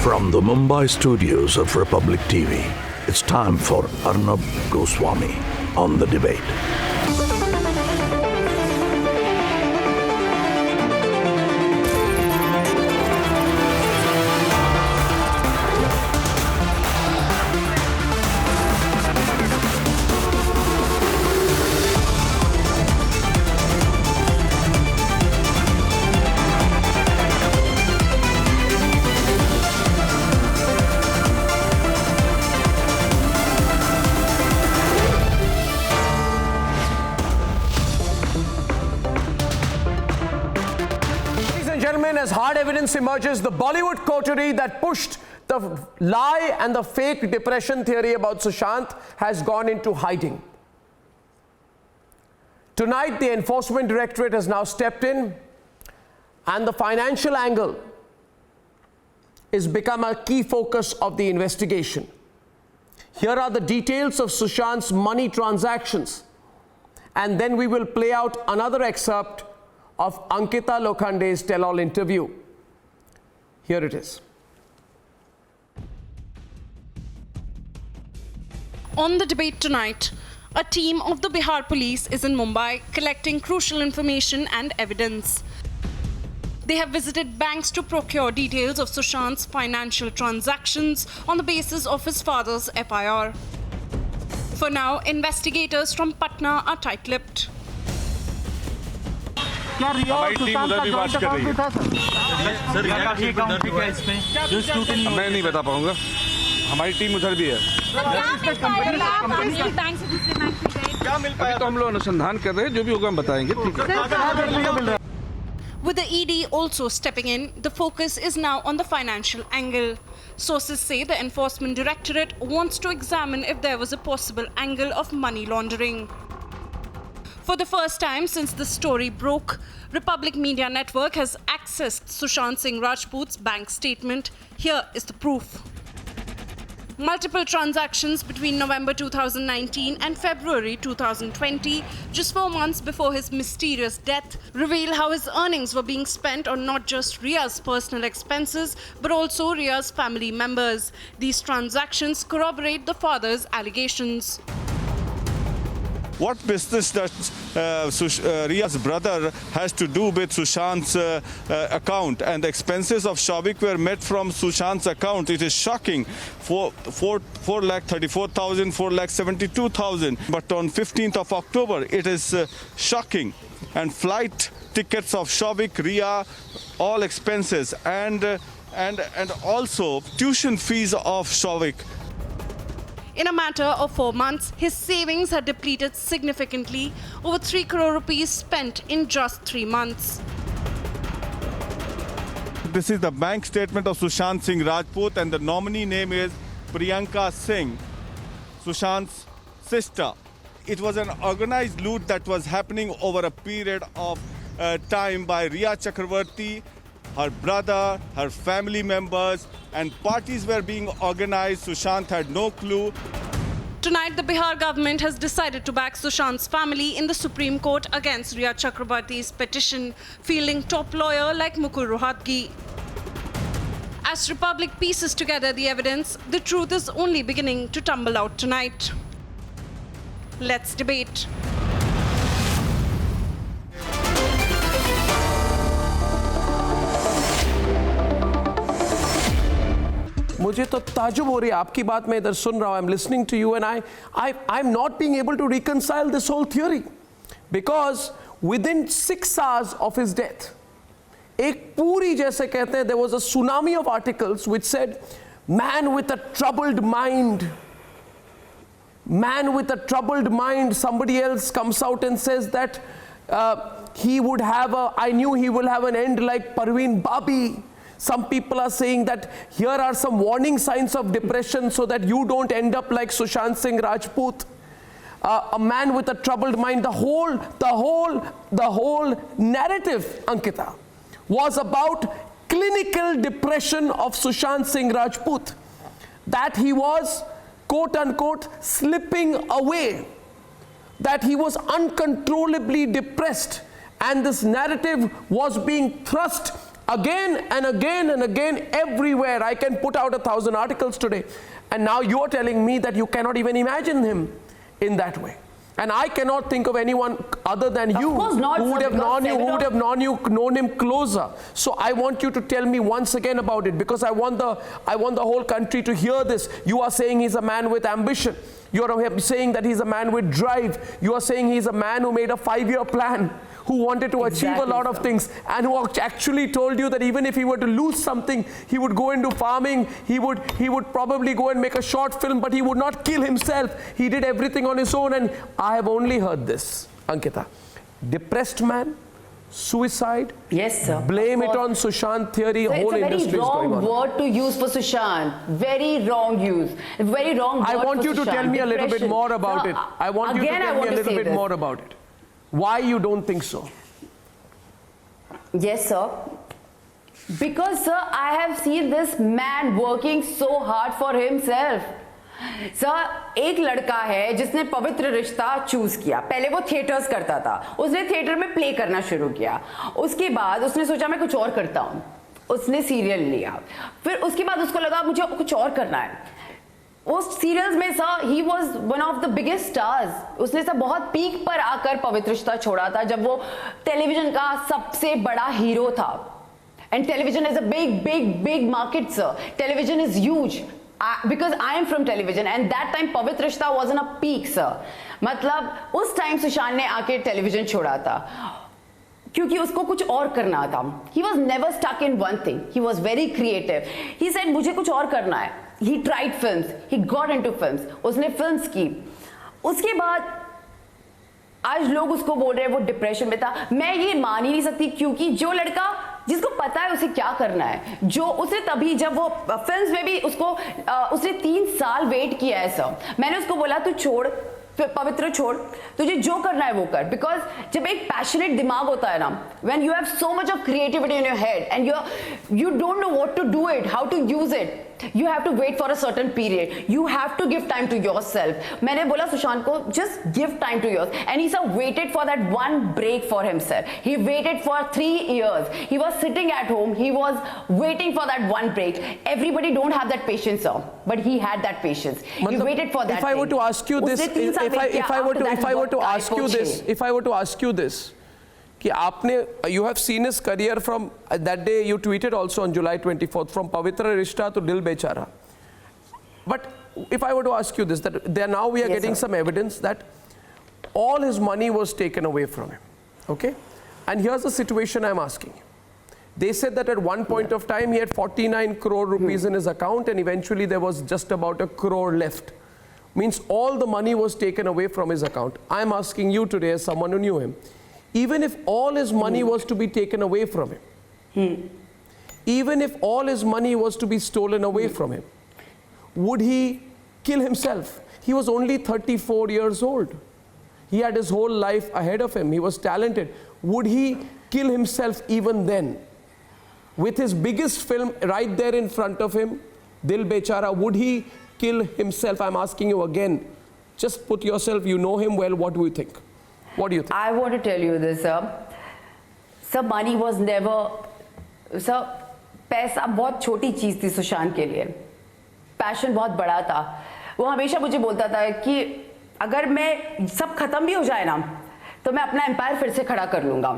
From the Mumbai studios of Republic TV, it's time for Arnab Goswami on The Debate. As hard evidence emerges, the Bollywood coterie that pushed the lie and the fake depression theory about Sushant has gone into hiding. Tonight, the Enforcement Directorate has now stepped in, and the financial angle has become a key focus of the investigation. Here are the details of Sushant's money transactions, and then we will play out another excerpt of Ankita Lokhande's tell-all interview. Here it is. On The Debate tonight, a team of the Bihar police is in Mumbai collecting crucial information and evidence. They have visited banks to procure details of Sushant's financial transactions on the basis of his father's FIR. For now, investigators from Patna are tight-lipped. हमारी team उधर भी बात कर रही है sir, मैं नहीं बता पाऊंगा, हमारी टीम उधर भी है। अभी तो हम लोग अनुसंधान कर रहे हैं, जो भी होगा हम बताएंगे। ठीक है। With the ED also stepping in, the focus is now on the financial angle. Sources say the Enforcement Directorate wants to examine if there was a possible angle of money laundering. For the first time since the story broke, Republic Media Network has accessed Sushant Singh Rajput's bank statement. Here is the proof. Multiple transactions between November 2019 and February 2020, just 4 months before his mysterious death, reveal how his earnings were being spent on not just Ria's personal expenses, but also Ria's family members. These transactions corroborate the father's allegations. What business does Ria's brother has to do with Sushant's account, and the expenses of Shawik were met from Sushant's account? It is shocking. 4,34,000, 4,72,000. But on 15th of October, it is shocking. And flight tickets of Shawik, Ria, all expenses, and also tuition fees of Shawik. In a matter of 4 months, his savings had depleted significantly, over 3 crore rupees spent in just 3 months. This is the bank statement of Sushant Singh Rajput, and the nominee name is Priyanka Singh, Sushant's sister. It was an organized loot that was happening over a period of time by Ria Chakravarti, her brother, her family members, and parties were being organized. Sushant had no clue. Tonight, the Bihar government has decided to back Sushant's family in the Supreme Court against Ria Chakrabarti's petition, fielding top lawyer like Mukul Rohatgi. As Republic pieces together the evidence, the truth is only beginning to tumble out tonight. Let's debate. मुझे तो ताजुब हो रही है आपकी बात, मैं इधर सुन रहा हूं. I'm listening to you and I'm not being able to reconcile this whole theory, because within 6 hours of his death, एक पूरी जैसे कहते हैं, there was a tsunami of articles which said man with a troubled mind. Man with a troubled mind. Somebody else comes out and says that he would have I knew he will have an end like Parveen Babi. Some people are saying that here are some warning signs of depression so that you don't end up like Sushant Singh Rajput. A man with a troubled mind. The whole narrative, Ankita, was about clinical depression of Sushant Singh Rajput. That he was, quote unquote, slipping away. That he was uncontrollably depressed. And this narrative was being thrust Again and again and again, everywhere. I can put out 1,000 articles today. And now you're telling me that you cannot even imagine him in that way. And I cannot think of anyone other than you who would have known him closer. So I want you to tell me once again about it, because I want the whole country to hear this. You are saying he's a man with ambition. You are saying that he's a man with drive. You are saying he's a man who made a 5-year plan, who wanted to achieve a lot of things, and who actually told you that even if he were to lose something, he would go into farming, he would probably go and make a short film, but he would not kill himself. He did everything on his own, and I have only heard this, Ankita. Depressed man, suicide. Yes, sir. Blame it on Sushant theory. So whole industry is going on. it's a very wrong word to use for Sushant. Very wrong use. Very wrong word I want for you to Sushant. tell me a little bit more about it. I want you to tell me a little bit more about it. Why you don't think so? Yes, sir. Because, sir, I have seen this man working so hard for himself. Sir, एक लड़का है जिसने पवित्र रिश्ता choose किया. पहले वो theatres करता था, उसने थिएटर में प्ले करना शुरू किया. उसके बाद उसने सोचा मैं कुछ और करता हूँ, उसने सीरियल लिया. फिर उसके बाद उसको लगा मुझे कुछ और करना है. उस सीरियल्स में sir he was one of the biggest stars. उसने सर बहुत पीक पर आकर पवित्र रिश्ता छोड़ा था, जब वो टेलीविजन का सबसे बड़ा हीरो था. And television is a big big big market sir. Television is huge. Because I am from television and that time पवित्र रिश्ता was in a peak sir. मतलब उस टाइम सुशांत ने आके टेलीविजन छोड़ा था क्योंकि उसको कुछ और करना था. He was never stuck in one thing. He was very creative. He said मुझे कुछ और करना है. He tried films. He got into films. उसने फिल्म्स की. उसके बाद आज लोग उसको बोल रहे हैं वो डिप्रेशन में था. मैं ये मान ही नहीं सकती, क्योंकि जो लड़का जिसको पता है उसे क्या करना है, जो उसने तभी जब वो फिल्म्स में भी उसने 3 साल वेट किया है सर. मैंने उसको बोला तू छोड़, पवित्र छोड़, तुझे जो करना है वो कर. बिकॉज जब एक पैशनेट दिमाग होता है ना, when you have so much of creativity in your head and you don't know what to do it, how to use it, you have to wait for a certain period. You have to give time to yourself. मैंने बोला सुशांत को just give time to yourself, and he sir waited for that one break for himself. He waited for 3 years. He was sitting at home. He was waiting for that one break. Everybody don't have that patience, sir, but he had that patience. He waited for that. If I were to ask you this, if I were to ask you this, कि आपने you have seen his career from that day you tweeted also on July 24th, from Pavitra Rishta to Dil Bechara. But if I were to ask you this, that there now we are getting some evidence that all his money was taken away from him. Okay, and here's the situation I'm asking you. They said that at one point of time he had 49 crore rupees in his account, and eventually there was just about 1 crore left. Means all the money was taken away from his account. I'm asking you today as someone who knew him, even if all his money was to be taken away from him, even if all his money was to be stolen away from him, would he kill himself? He was only 34 years old. He had his whole life ahead of him. He was talented. Would he kill himself even then? With his biggest film right there in front of him, Dil Bechara, would he kill himself? I'm asking you again. Just put yourself, you know him well, what do you think? What do you think? I want to tell you this, sir. Sir, money was never, sir, पैसा बहुत छोटी चीज थी सुशांत के लिए. Passion बहुत बड़ा था. वो हमेशा मुझे बोलता था कि अगर मैं सब खत्म भी हो जाए ना, तो मैं अपना एम्पायर फिर से खड़ा कर लूंगा,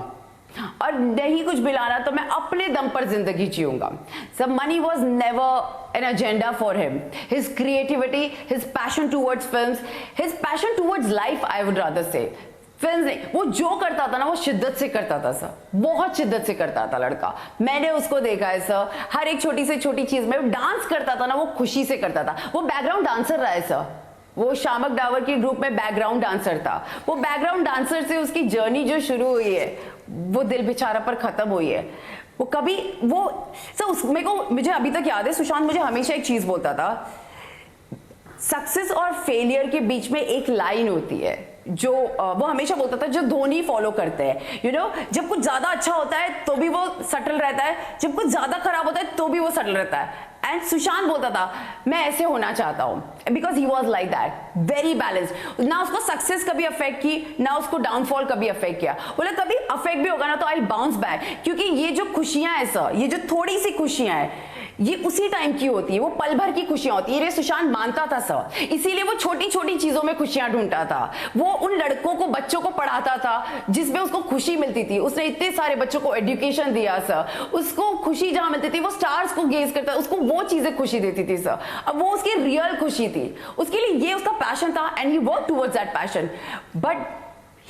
और नहीं कुछ भी लाना तो मैं अपने दम पर जिंदगी जीऊंगा. Sir, money was never an agenda for him. His creativity, his passion towards films, his passion towards life, I would rather say. Film नहीं, वो जो करता था ना वो शिद्दत से करता था सर. बहुत शिद्दत से करता था लड़का. मैंने उसको देखा है सर, हर एक छोटी से छोटी चीज में डांस करता था ना, वो खुशी से करता था. वो बैकग्राउंड डांसर रहा है सर. वो शामक डावर के ग्रुप में बैकग्राउंड डांसर था. वो बैकग्राउंड डांसर से उसकी जर्नी जो शुरू हुई है, वो दिल बेचारा पर खत्म हुई है. वो कभी वो सर मुझे अभी तक याद है, सुशांत मुझे हमेशा एक चीज बोलता था, सक्सेस और फेलियर के बीच में एक लाइन होती है जो वो हमेशा बोलता था, जो धोनी फॉलो करते हैं. यू नो, जब कुछ ज्यादा अच्छा होता है तो भी वो सटल रहता है, जब कुछ ज्यादा खराब होता है तो भी वो सटल रहता है. एंड सुशांत बोलता था मैं ऐसे होना चाहता हूं because he was like that, very balanced. ना उसको सक्सेस कभी अफेक्ट की, ना उसको डाउनफॉल कभी अफेक्ट किया. बोला कभी अफेक्ट भी होगा ना तो आई बाउंस बैक, क्योंकि ये जो खुशियां है सर, ये जो थोड़ी सी खुशियां है, ये उसी टाइम की होती है, वो पल भर की खुशियां होती है. ये सुशांत मानता था सर, इसीलिए वो छोटी छोटी चीजों में खुशियां ढूंढता था. वो उन लड़कों को, बच्चों को पढ़ाता था जिसमें उसको खुशी मिलती थी. उसने इतने सारे बच्चों को एजुकेशन दिया सर, उसको खुशी जहां मिलती थी वो स्टार्स को गेज करता, उसको वो चीजें खुशी देती थी सर. अब वो उसकी रियल खुशी थी, उसके लिए ये उसका पैशन था and he work towards that passion. But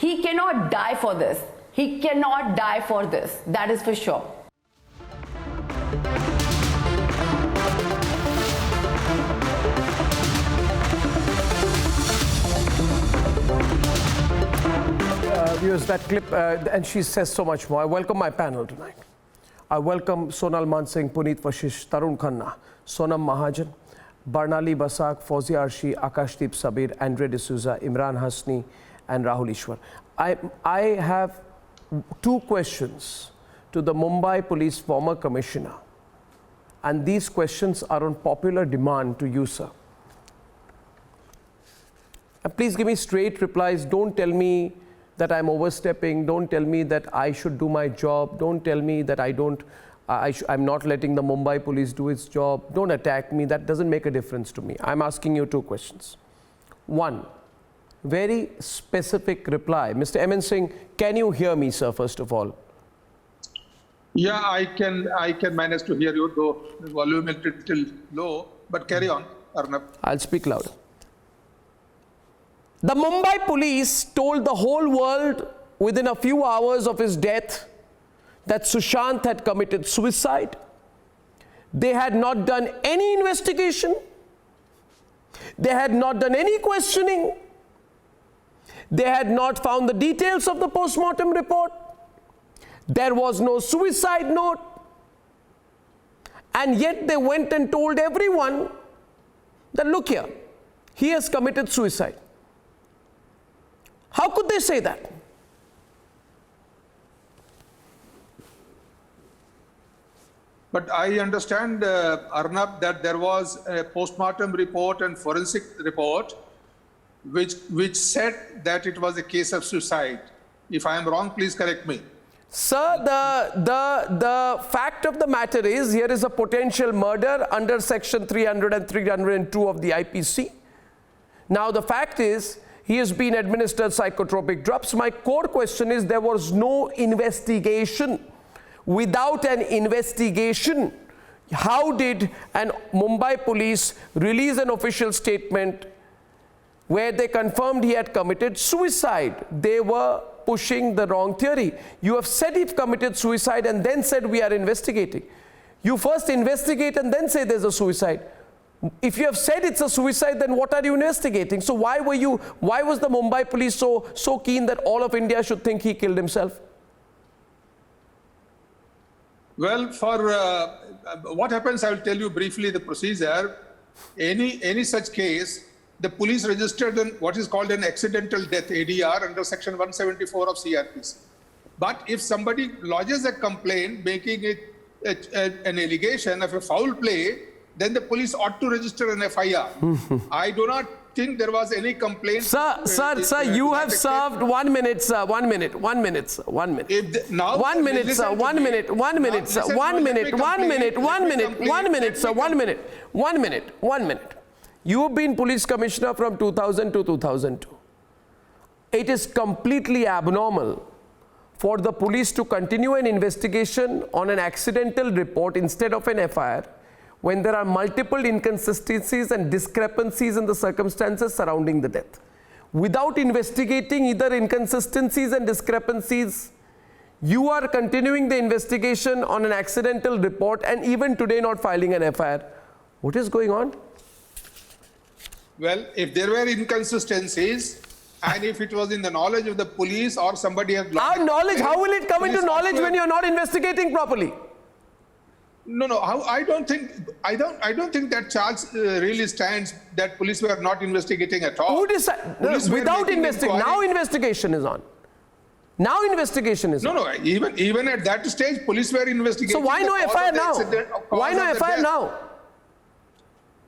he can not die for this, he can not die for this, that is for sure. Viewers, that clip, and she says so much more. I welcome my panel tonight. I welcome Sonal Mansingh, Puneet Vashish, Tarun Khanna, Sonam Mahajan, Barnali Basak, Fauzi Arshi, Akashdeep Sabir, Andre D'Souza, Imran Hasni, and Rahul Ishwar. I have two questions to the Mumbai Police former commissioner, and these questions are on popular demand to you, sir. And please give me straight replies. Don't tell me that I'm overstepping. Don't tell me that I should do my job. Don't tell me that I'm not letting the Mumbai police do its job. Don't attack me. That doesn't make a difference to me. I'm asking you two questions. One, very specific reply. Mr. Emin Singh, can you hear me, sir, first of all? Yeah, I can manage to hear you, though the volume is a little low, but carry on, Arnab. I'll speak louder. The Mumbai police told the whole world within a few hours of his death that Sushant had committed suicide. They had not done any investigation. They had not done any questioning. They had not found the details of the post-mortem report. There was no suicide note. And yet they went and told everyone that, look here, he has committed suicide. How could they say that? But I understand, Arnab, that there was a post-mortem report and forensic report which said that it was a case of suicide. If I am wrong, please correct me. Sir, the fact of the matter is, here is a potential murder under section 300 and 302 of the IPC. Now the fact is, he has been administered psychotropic drugs. My core question is, there was no investigation. Without an investigation, how did an Mumbai police release an official statement where they confirmed he had committed suicide? They were pushing the wrong theory. You have said he committed suicide and then said we are investigating. You first investigate and then say there's a suicide. If you have said it's a suicide, then what are you investigating? So why was the Mumbai police so keen that all of India should think he killed himself? Well, for what happens, I will tell you briefly the procedure. Any such case, the police registered what is called an accidental death, ADR, under section 174 of CRPC. But if somebody lodges a complaint making it an allegation of a foul play, then the police ought to register an FIR. I do not think there was any complaint. Sir, you have served 1 minute, sir. 1 minute, 1 minute, sir. 1 minute. Now, 1 minute, sir. 1 minute, 1 minute, sir. 1 minute, 1 minute, 1 minute, 1 minute, sir. 1 minute, 1 minute, 1 minute. You have been police commissioner from 2000 to 2002. It is completely abnormal for the police to continue an investigation on an accidental report instead of an FIR when there are multiple inconsistencies and discrepancies in the circumstances surrounding the death. Without investigating either inconsistencies and discrepancies, you are continuing the investigation on an accidental report and even today not filing an FIR. What is going on? Well, if there were inconsistencies and if it was in the knowledge of the police or somebody had... Our knowledge, how will it come into knowledge when you're not investigating properly? No, I don't think that charge really stands that police were not investigating at all. Who decided? Without investigation, now investigation is on. Now investigation is on. No, even at that stage, police were investigating. So why no FIR now? Why no FIR now?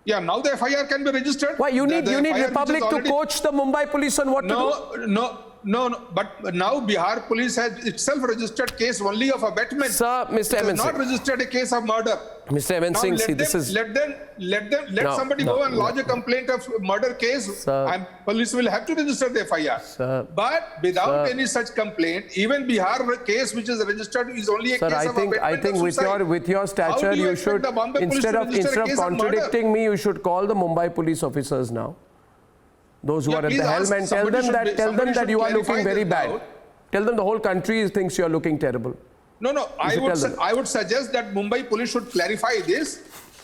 Yeah, now the FIR can be registered. Why you need The FIR which is Republic to already- coach the Mumbai police on what to do? No. But now Bihar police has itself registered case only of abetment. Sir, Mr. It has MN not Singh. registered a case of murder. Mr. MN Now Singh, let see, them, this is... let No, somebody no, go and no. lodge a complaint of murder case, Sir. and police will have to register the FIR. Sir. But without Sir. any such complaint, even Bihar case which is registered is only a Sir, case I of think abetment of with suicide. your How stature, do you expect should, the Bombay police instead to of register a case of murder? contradicting me, you should call the Mumbai police officers now. Those who Yeah, are at please the helm, ask. and tell Somebody them should that be- somebody should you are looking clarify very this bad. now. Tell them the whole country thinks you are looking terrible. No, I should tell them. I would suggest that Mumbai police should clarify this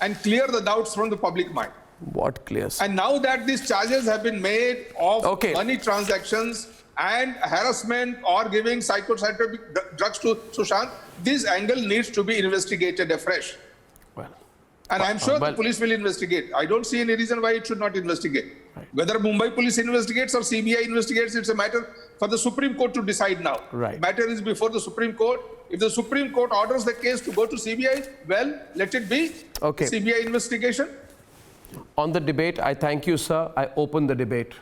and clear the doubts from the public mind. What clears? And now that these charges have been made of Okay. money transactions and harassment or giving psychotropic drugs to Sushant, this angle needs to be investigated afresh. Well, And I'm sure well- the police will investigate. I don't see any reason why it should not investigate. Whether Mumbai police investigates or CBI investigates, it's a matter for the Supreme Court to decide now. Right. Matter is before the Supreme Court. If the Supreme Court orders the case to go to CBI, well, let it be. Okay. CBI investigation. on the debate, I thank you, sir. I open the debate.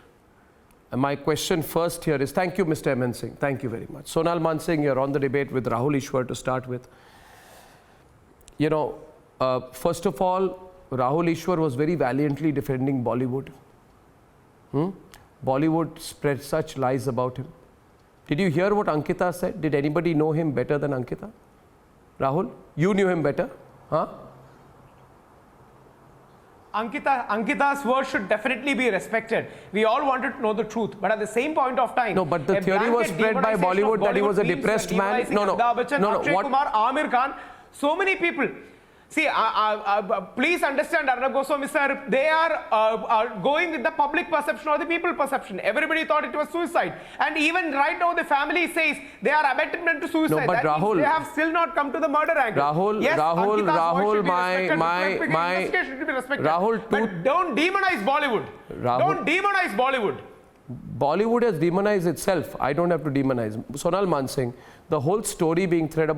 And my question first here is, thank you, Mr. MN Singh. Thank you very much. Sonal Mansingh, you're on the debate with Rahul Ishwar to start with. You know, first of all, Rahul Ishwar was very valiantly defending Bollywood. Bollywood spread such lies about him. Did you hear what Ankita said? Did anybody know him better than Ankita? Rahul, you knew him better? Huh? Ankita's word should definitely be respected. We all wanted to know the truth, but at the same point of time, No, but the a theory was blanket spread by demonization of Bollywood that he was a means depressed man. demonizing No, Amitabh Bachchan, no, Akshay what? Kumar, Amir Khan, so many people. See, please understand, Arnab Goswami sir, they are going with the public perception or the people perception. Everybody thought it was suicide. And even right now, the family says they are abetment to suicide. No, but that means Rahul- they have still not come to the murder angle. Rahul, Yes, Rahul, Ankita's voice Rahul, should be respected, my- investigation should be respected. Rahul, But don't demonize Bollywood. Rahul- Don't demonize Bollywood. Bollywood has demonized itself. I don't have to demonize. Sonal Mansingh, the whole story being put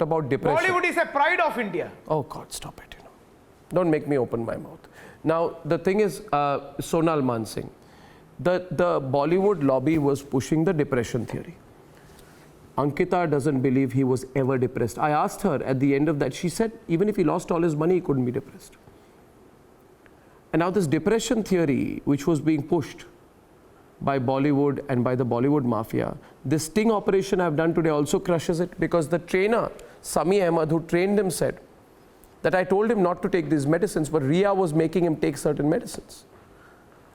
about depression. Bollywood is a pride of India. Oh God, stop it. Don't make me open my mouth. Now, the thing is, Sonal Mansingh, the Bollywood lobby was pushing the depression theory. Ankita doesn't believe he was ever depressed. I asked her at the end of that, she said, even if he lost all his money, he couldn't be depressed. And now this depression theory, which was being pushed by Bollywood and by the Bollywood mafia, this sting operation I've done today also crushes it, because the trainer, Sami Ahmed, who trained him, said that I told him not to take these medicines, but Ria was making him take certain medicines.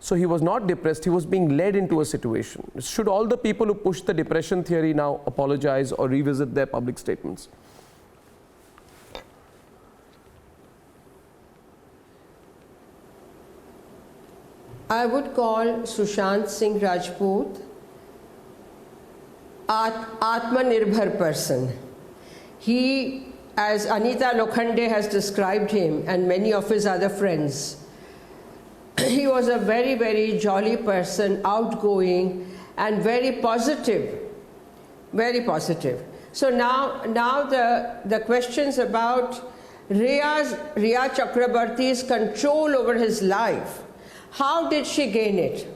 So he was not depressed, he was being led into a situation. Should all the people who push the depression theory now apologize or revisit their public statements? I would call Sushant Singh Rajput Atmanirbhar person. He, as Anita Lokhande has described him and many of his other friends, he was a very, very jolly person, outgoing and very positive, very positive. So now the questions about Rhea Chakrabarti's control over his life. How did she gain it?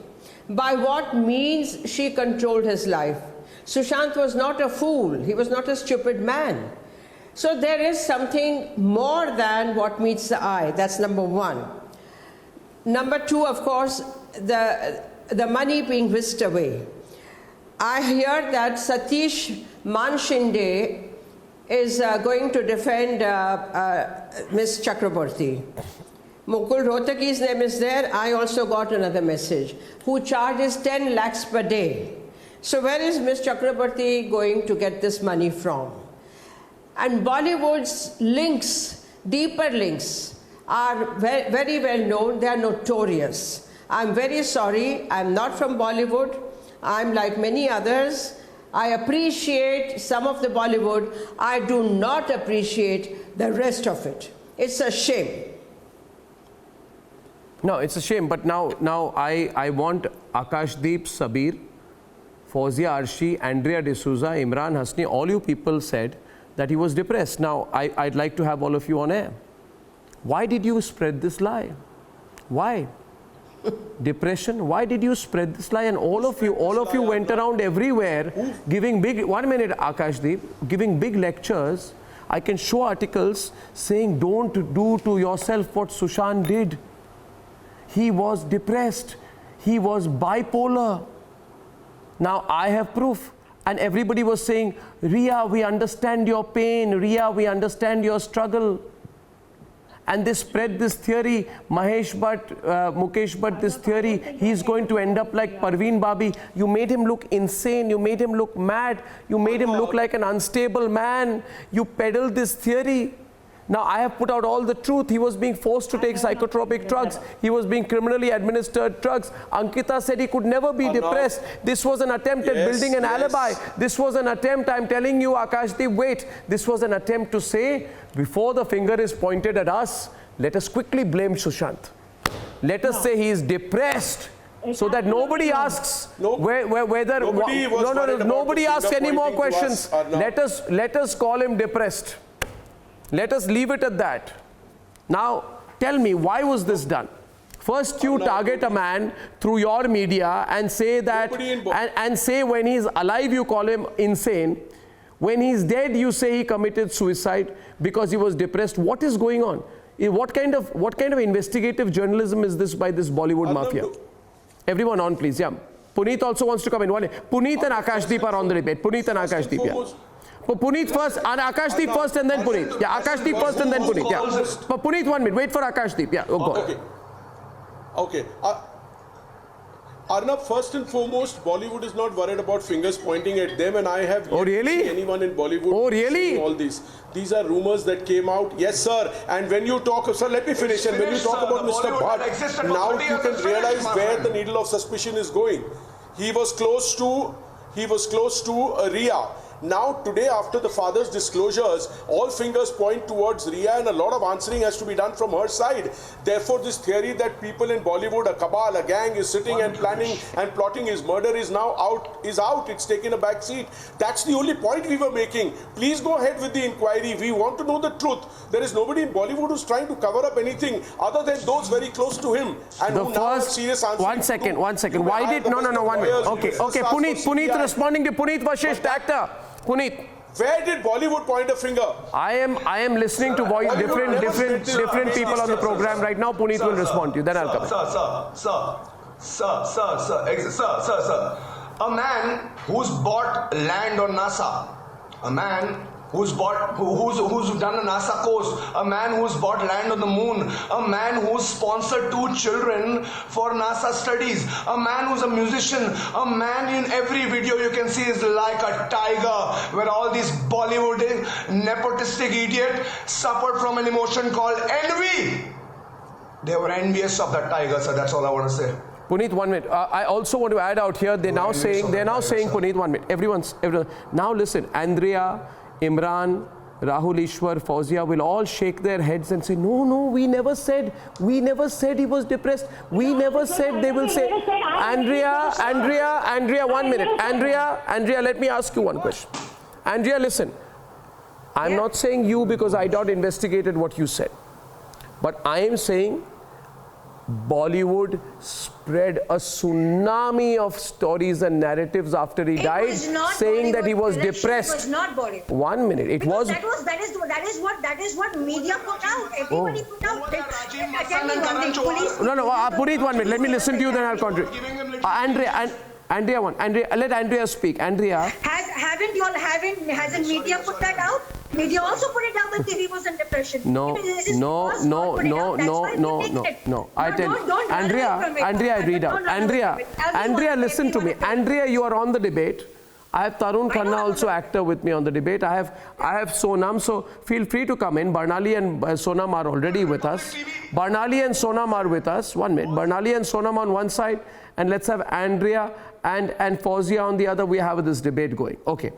By what means she controlled his life? Sushant was not a fool. He was not a stupid man. So there is something more than what meets the eye. That's number one. Number two, of course, the money being whisked away. I hear that Satish Manshinde is going to defend Ms. Chakraborty. Mukul Rohtaki's name is there. I also got another message, who charges 10 lakhs per day. So where is Ms. Chakraborty going to get this money from? And Bollywood's links, deeper links, are very, very well known. They are notorious. I'm very sorry. I'm not from Bollywood. I'm like many others. I appreciate some of the Bollywood. I do not appreciate the rest of it. It's a shame. No, it's a shame, but now I want Akashdeep, Sabir, Fawzia Arshi, Andrea D'Souza, Imran Hasni, all you people said that he was depressed. Now, I'd like to have all of you on air. Why did you spread this lie? Why? Depression. Why did you spread this lie? And all of you went around everywhere giving big, 1 minute Akashdeep, giving big lectures. I can show articles saying don't do to yourself what Sushant did. He was depressed. He was bipolar. Now I have proof. And everybody was saying, Ria, we understand your pain. Ria, we understand your struggle. And they spread this theory, Mahesh Bhatt, Mukesh Bhatt, this theory, he's going to end up like Parveen Babi. You made him look insane, you made him look mad, you made him look like an unstable man. You peddled this theory. Now I have put out all the truth. He was being forced to take psychotropic drugs. He was being criminally administered drugs. Ankita said he could never be depressed. This was an attempt at building an alibi. This was an attempt, I'm telling you, Akashdeep, wait. This was an attempt to say, before the finger is pointed at us, let us quickly blame Sushant. Let us say he is depressed. So that nobody asks whether nobody asks any more questions. Let us call him depressed. Let us leave it at that. Now, tell me, why was this done? First, you target a man through your media and say that, and say when he's alive, you call him insane. When he's dead, you say he committed suicide because he was depressed. What is going on? What kind of investigative journalism is this by this Bollywood mafia? Everyone on, please. Yeah. Puneet also wants to come in. Puneet and Akashdeep are on the debate. Puneet and Akashdeep. Yeah. Puneet first, and Akashdeep first and then Puneet. Yeah, Akashdeep first and then Puneet. Yeah. But Puneet, 1 minute. Wait for Akashdeep. Yeah, go on. Okay. Arnab, first and foremost, Bollywood is not worried about fingers pointing at them, and I have yet to see anyone in Bollywood saying all these. These are rumors that came out. Yes, sir. And when you talk, sir, let me finish. And when you talk about Mr. Bhatt, now you can realize where the needle of suspicion is going. He was close to Ria. Now, today, after the father's disclosures, all fingers point towards Ria, and a lot of answering has to be done from her side. Therefore, this theory that people in Bollywood, a cabal, a gang, is sitting and planning and plotting his murder is now out. It's taken a back seat. That's the only point we were making. Please go ahead with the inquiry. We want to know the truth. There is nobody in Bollywood who's trying to cover up anything other than those very close to him. And the who now have serious answers. One second. Why did, no, 1 minute. Okay, Puneet Responding to Puneet Vashisht, actor. Puneet. Where did Bollywood point a finger? I am listening to different people on the program right now. Puneet will respond to you. Then I'll come. Sir. A man who's bought land on NASA. A man who's done a NASA course, a man who's bought land on the moon, a man who's sponsored 2 children for NASA studies, a man who's a musician, a man in every video you can see is like a tiger, where all these Bollywood nepotistic idiot suffered from an emotion called envy. They were envious of that tiger, so that's all I want to say. Puneet, 1 minute. I also want to add out here, they're now saying, Puneet, 1 minute. Everyone. Now listen, Andrea, Imran, Rahul Ishwar, Fauzia will all shake their heads and say, no, we never said he was depressed. We never said. They will say, Andrea, 1 minute. Andrea, let me ask you one question. Andrea, listen. I'm not saying you because I not investigated what you said. But I am saying Bollywood spread a tsunami of stories and narratives after he died, saying that he was depressed. It was not Bollywood. 1 minute. It was. That is what media put out. Everybody put out. No, Puneet, 1 minute. Let me listen to you, then I'll contribute. Andrea, let Andrea speak. Andrea. Hasn't media put that out? Media also put it out that he was in depression. No. I tell you. Andrea, I read out. Andrea, listen to me. Andrea, you are on the debate. I have Tarun Khanna, also actor, with me on the debate. I have Sonam, so feel free to come in. Barnali and Sonam are already with us. Barnali and Sonam are with us. 1 minute. Barnali and Sonam on one side, and let's have Andrea and Fauzia on the other. We have this debate going. Okay.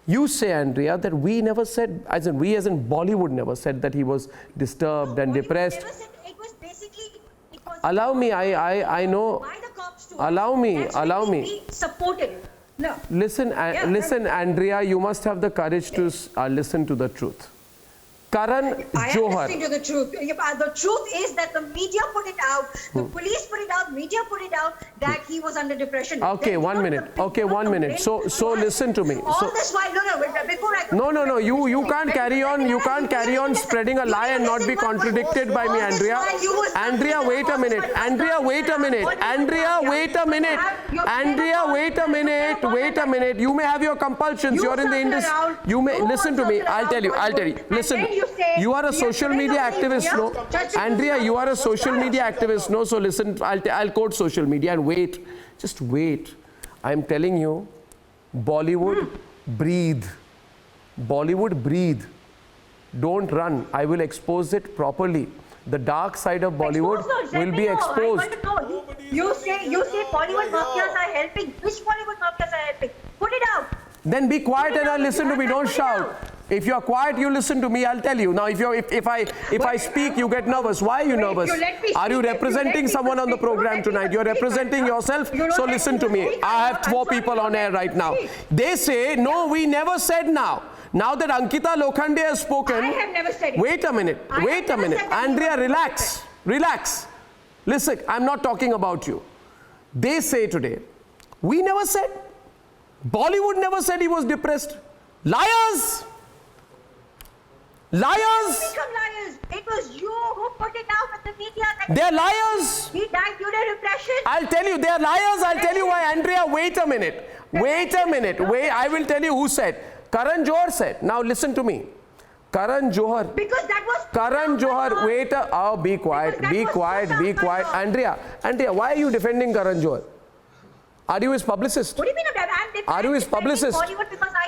You say, Andrea, that we never said, as in Bollywood never said that he was disturbed and depressed. It was basically. Allow me, I know. Allow me. We supported him. No. Listen, Andrea, you must have the courage to listen to the truth. Karan I am Johar. listening to the truth. The truth is that the media put it out, the police put it out, media put it out that he was under depression. Okay, Then 1 minute. Okay, 1 minute. So listen to me. All this while, before I No. You can't carry on. You can't carry on spreading a lie and not be contradicted by me, Andrea. Andrea, wait a minute. Andrea, wait a minute. Andrea, wait a minute. Andrea, wait a minute. Wait a minute. You may have your compulsions. You're in the industry. You may listen to me. I'll tell you. Listen. You are a social media activist, no? Andrea, you are a social media activist, no? So listen. I'll quote social media and wait. Just wait. I'm telling you, Bollywood, breathe. Bollywood, breathe. Don't run. I will expose it properly. The dark side of Bollywood will be exposed. You say Bollywood mafias are helping. Which Bollywood mafias are helping? Put it out. Then be quiet and listen to me. Don't shout. If you're quiet, you listen to me. I'll tell you. Now, if I speak, you get nervous. Why are you nervous? Are you representing someone on the program tonight? You're representing yourself. So listen to me. I have 4 people on air right now. They say, no, we never said now. Now that Ankita Lokhande has spoken. I have never said it. Wait a minute. Wait a minute. Andrea, relax. Relax. Listen, I'm not talking about you. They say today, we never said. Bollywood never said he was depressed. Liars! Liars! Become liars. It was you who put it out with the media. They're liars. He died due to depression. I'll tell you, they're liars. I'll tell you why. Andrea, wait a minute. Wait a minute. Wait, I will tell you who said. Karan Johar said. Now listen to me. Karan Johar. Because that was. Karan Johar, wait a. Oh, be quiet. Be quiet. Be quiet. Andrea, why are you defending Karan Johar? Are you his publicist? What do you mean? Are you his publicist?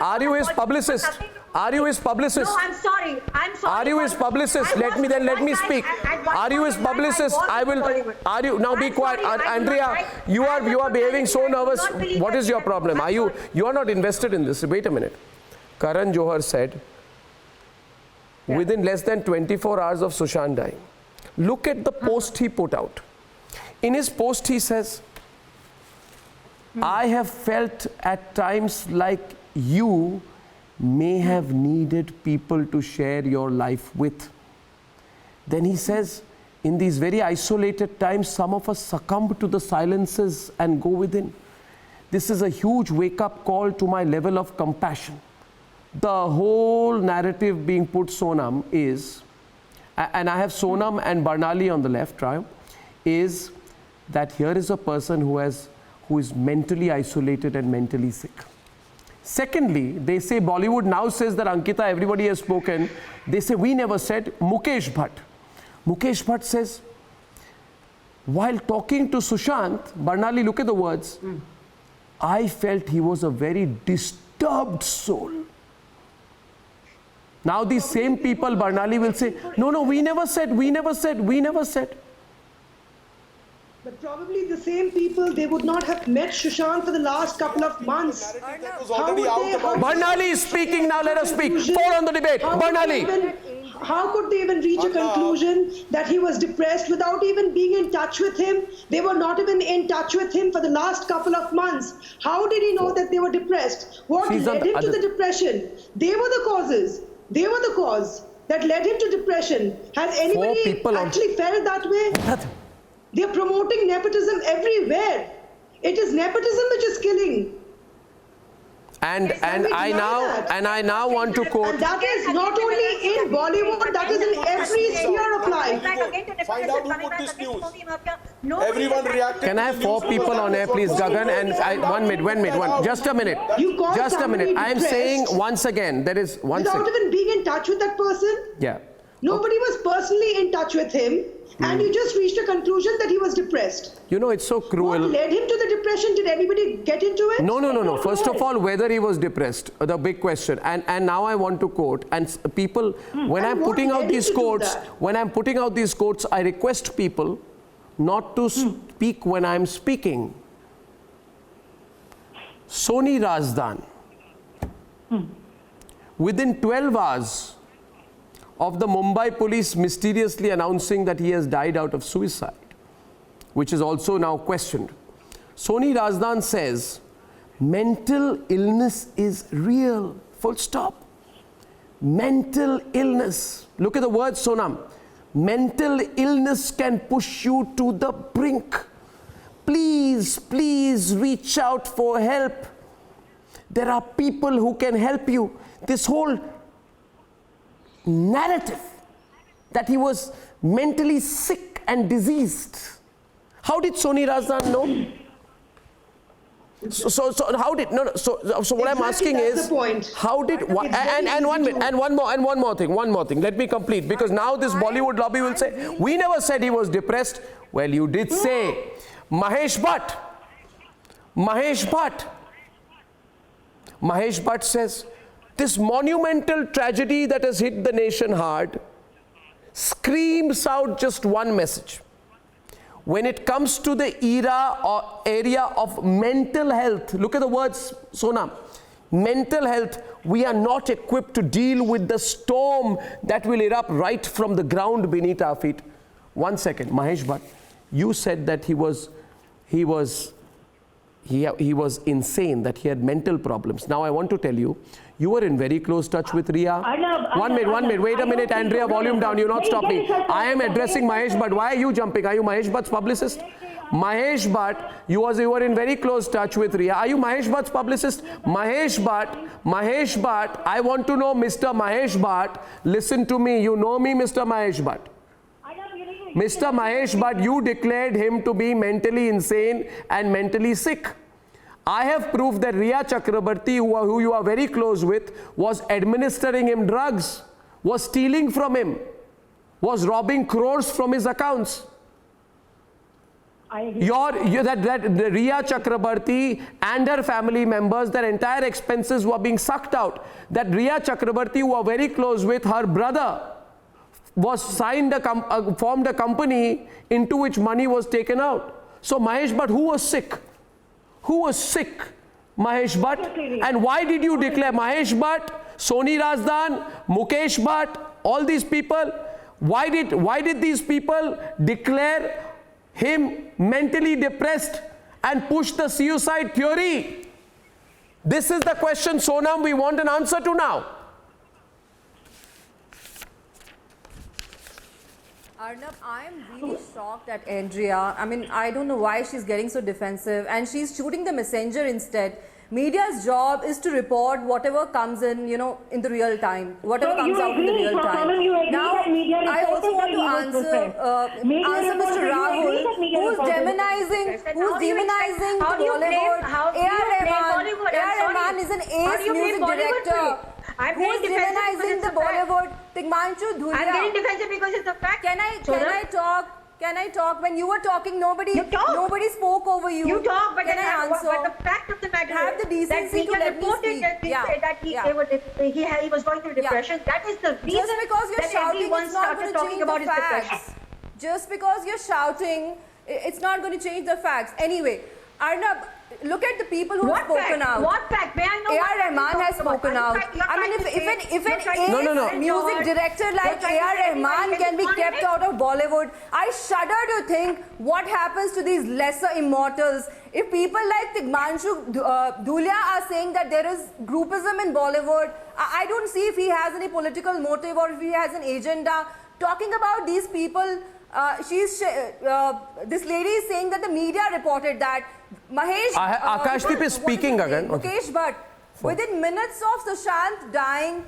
Are you his publicist? Are you his publicist? No, I'm sorry. Are you his publicist? Let me speak. Are you his publicist? I will. Are you now? Be quiet, Andrea. You are behaving so nervous. What is your problem? You are not invested in this. Wait a minute. Karan Johar said, within less than 24 hours of Sushant dying, look at the post he put out. In his post, he says, I have felt at times like you may have needed people to share your life with. Then he says, in these very isolated times, some of us succumb to the silences and go within. This is a huge wake-up call to my level of compassion. The whole narrative being put, Sonam, is, and I have Sonam and Barnali on the left, right, is that here is a person who is mentally isolated and mentally sick. Secondly, they say Bollywood now says that Ankita, everybody has spoken. They say we never said. Mukesh Bhatt. Mukesh Bhatt says, while talking to Sushant, Barnali, look at the words, I felt he was a very disturbed soul. Now these same people, Barnali, will say, no, we never said. But probably the same people, they would not have met Sushant for the last couple of months. Barnali is speaking now, let us speak. Pour on the debate. Barnali. How could they even reach a conclusion that he was depressed without even being in touch with him? They were not even in touch with him for the last couple of months. How did he know that they were depressed? What led him to the depression? They were the causes. They were the cause that led him to depression. Has anybody actually felt that way? They're promoting nepotism everywhere. It is nepotism which is killing. And I now want to quote. And that is not only in Bollywood, that is in every sphere of life. Find out who put this news. Everyone reacted. Can I have 4 people on air, please, Gagan? And 1 minute. Just a minute. Just a minute. I am saying once again, there is one second. Without even being in touch with that person? Yeah. Nobody was personally in touch with him. And you just reached a conclusion that he was depressed. You know, it's so cruel. What led him to the depression? Did anybody get into it? No. First of all, whether he was depressed, the big question. And now I want to quote. And people, when I'm putting out these quotes, I request people not to speak when I'm speaking. Soni Razdan. Within 12 hours of the Mumbai police mysteriously announcing that he has died out of suicide, which is also now questioned, Soni Razdan says, mental illness is real, full stop. mental illness. Look at the word, Sonam. Mental illness can push you to the brink. Please, please reach out for help. There are people who can help you. This whole narrative that he was mentally sick and diseased. How did Soni Razdan know? So how did so what I'm asking is how did one more thing, let me complete, because now this Bollywood lobby will say we never said he was depressed. Well, you did say. Mahesh Bhatt says this monumental tragedy that has hit the nation hard screams out just one message. When it comes to the era or area of mental health, look at the words, Sonam. Mental health, we are not equipped to deal with the storm that will erupt right from the ground beneath our feet. 1 second, Mahesh Bhatt, you said that he was insane, that he had mental problems. Now I want to tell you, you were in very close touch with Ria. One minute, wait a minute, Andrea, volume down, you not stop me. I am addressing Mahesh Bhatt. Why are you jumping? Are you Mahesh Bhatt's publicist? Mahesh Bhatt, you were in very close touch with Ria. Are you Mahesh Bhatt's publicist? Mahesh Bhatt, I want to know, Mr. Mahesh Bhatt, listen to me, you know me, Mr. Mahesh Bhatt. Mr. Mahesh Bhatt, you declared him to be mentally insane and mentally sick. I have proof that Ria Chakrabarti, who you are very close with, was administering him drugs, was stealing from him, was robbing crores from his accounts. That Ria Chakrabarti and her family members, their entire expenses were being sucked out. That Ria Chakrabarti, who are very close with, her brother, was formed a company into which money was taken out. So Mahesh Bhatt, who was sick? Who was sick? Mahesh Bhatt. And why did you declare Mahesh Bhatt, Soni Razdan, Mukesh Bhatt, all these people? Why did these people declare him mentally depressed and push the suicide theory? This is the question, Sonam, we want an answer to now. Arnab, I'm really shocked at Andrea. I mean, I don't know why she's getting so defensive and she's shooting the messenger instead. Media's job is to report whatever comes in, in the real time, whatever comes out in the real time. Now, I also want to answer Mr. Rahul, who's demonizing Bollywood. A.R. Rahman is an ace music director. Who's demonizing the Bollywood? Tigmanshu Dhulia. I'm getting defensive because it's a fact. Can I talk? Can I talk? When you were talking, nobody spoke over you. You talk, but can I answer? But the fact of the matter have the decency to let me speak. That he was going through depression. That is the reason. Just because you're shouting, it's not going to change the facts. Just because you're shouting, it's not going to change the facts. Anyway, Arnab, look at the people who have spoken out. What fact? May I know? A.R. Rahman has spoken out. I mean, if an music director like A.R. Rahman can be kept out of Bollywood, I shudder to think what happens to these lesser immortals. If people like Tigmanshu Dhulia are saying that there is groupism in Bollywood, I don't see if he has any political motive or if he has an agenda. Talking about these people, this lady is saying that the media reported that Mahesh Akashdeep is speaking again. Mukesh Bhatt, within minutes of Sushant dying,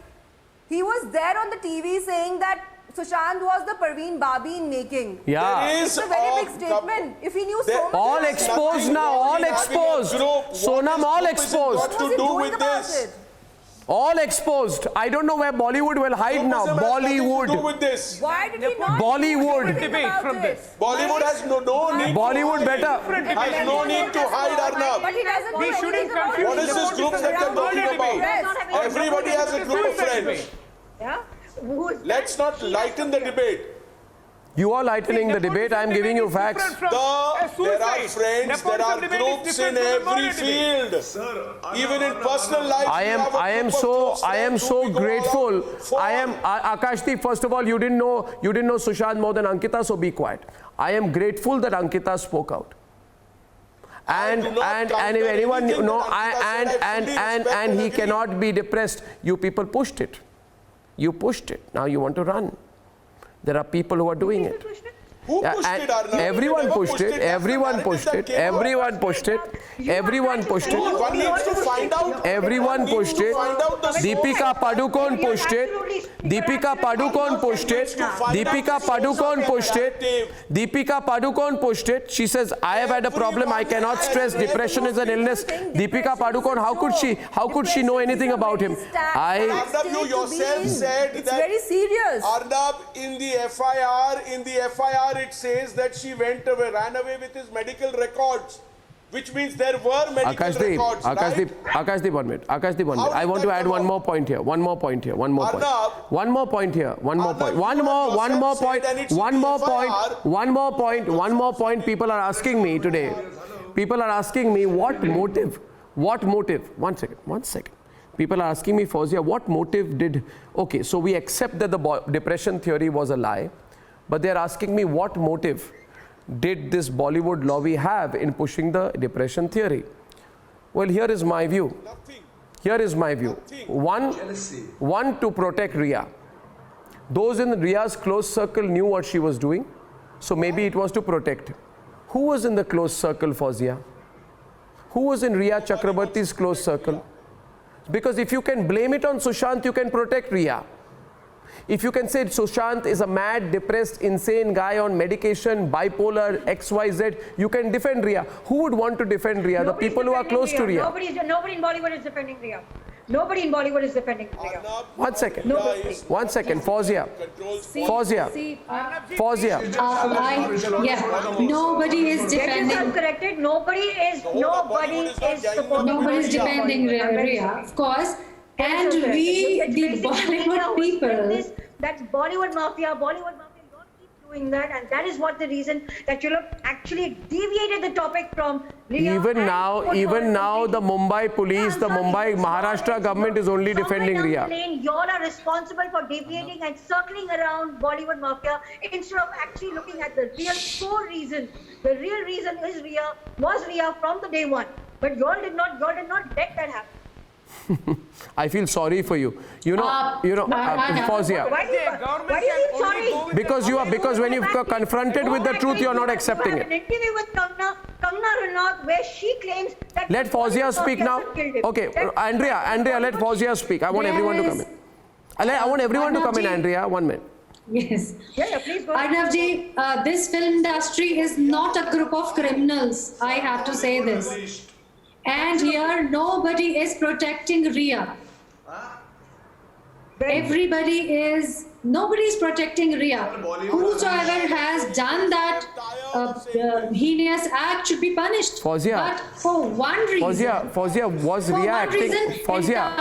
he was there on the TV saying that Sushant was the Parveen Babi in making. Yeah. It's a very big statement. If he knew so much. All exposed now, all exposed. Sonam, all exposed. What to do with this? All exposed. I don't know where Bollywood will hide now. Bollywood. To do with this. Why did he not? Bollywood. Debate from this. Bollywood has no need. Bollywood better. Has no need to hide, Arnab. But he doesn't We shouldn't confuse. What is this group that you're talking about? Everybody has a group of friends. Yeah. Let's not lighten the debate. You are lightening the debate. I am giving you facts. There are friends, there are groups in every field. Even in personal life. I am so grateful. Akashdeep, first of all, you didn't know Sushant more than Ankita, so be quiet. I am grateful that Ankita spoke out. And if anyone and he cannot be depressed, you people pushed it. You pushed it. Now you want to run. There are people who are doing it. Who pushed it, Arnab? Everyone pushed it. Everyone pushed it. Everyone pushed it. Everyone pushed it. One needs to find out. Everyone pushed it. Deepika Padukone pushed it. Deepika Padukone pushed it. Deepika Padukone pushed it. Deepika Padukone pushed it. She says, I have had a problem. I cannot stress. Depression is an illness. Deepika Padukone, how could she know anything about him? Arnab, you yourself said it's that very serious. Arnab, in the FIR, it says that she ran away with his medical records, which means there were medical records. Akashdeep, 1 minute. Akashdeep, 1 minute. I want to add one more point here. One more point here. One more point. One more point here. One more point. One more point. One more point. One more point. One more point. People are asking me today. People are asking me what motive? What motive? 1 second. 1 second. People are asking me, Fawzia, what motive did... Okay, so we accept that the depression theory was a lie. But they are asking me what motive did this Bollywood lobby have in pushing the depression theory? Well, here is my view. Here is my view. One, to protect Riya. Those in Riya's close circle knew what she was doing, so maybe it was to protect. Who was in the close circle, Fawzia? Who was in Riya Chakrabarti's close circle? Because if you can blame it on Sushant, you can protect Riya. If you can say Sushant is a mad, depressed, insane guy on medication, bipolar, XYZ, you can defend Riya. Who would want to defend Riya? The people who are close to Riya. Nobody in Bollywood is defending Riya. Nobody in Bollywood is defending Riya. 1 second. 1 second. Fawzia. Fawzia. Fawzia. Nobody is defending. Corrected. Nobody is defending Riya, of course. And we, the Bollywood people, that's Bollywood mafia don't keep doing that, and that is what the reason that you have actually deviated the topic from Riya. Even now, the Mumbai police, the Mumbai Maharashtra government is only defending Riya. You all are responsible for deviating and circling around Bollywood mafia instead of actually looking at the real core reason. The real reason is was Riya from the day one, but you all did not let that happen. I feel sorry for you. Fawzia. Why do you feel sorry? Because when you're confronted with the truth, you're not accepting it. I had an interview with Kangna Ranaut where she claims that... Let Fawzia speak now. Okay, Andrea, let Fawzia speak. I want everyone to come in. I want everyone to come in, Andrea. 1 minute. Yes. Please go. Arnavji, this film industry is not a group of criminals. I have to say this. And here, nobody is protecting Riya. Nobody is protecting Riya. Whosoever has done that heinous act should be punished. Fawzia. But for one reason. Fawzia, was Riya acting? Fawzia,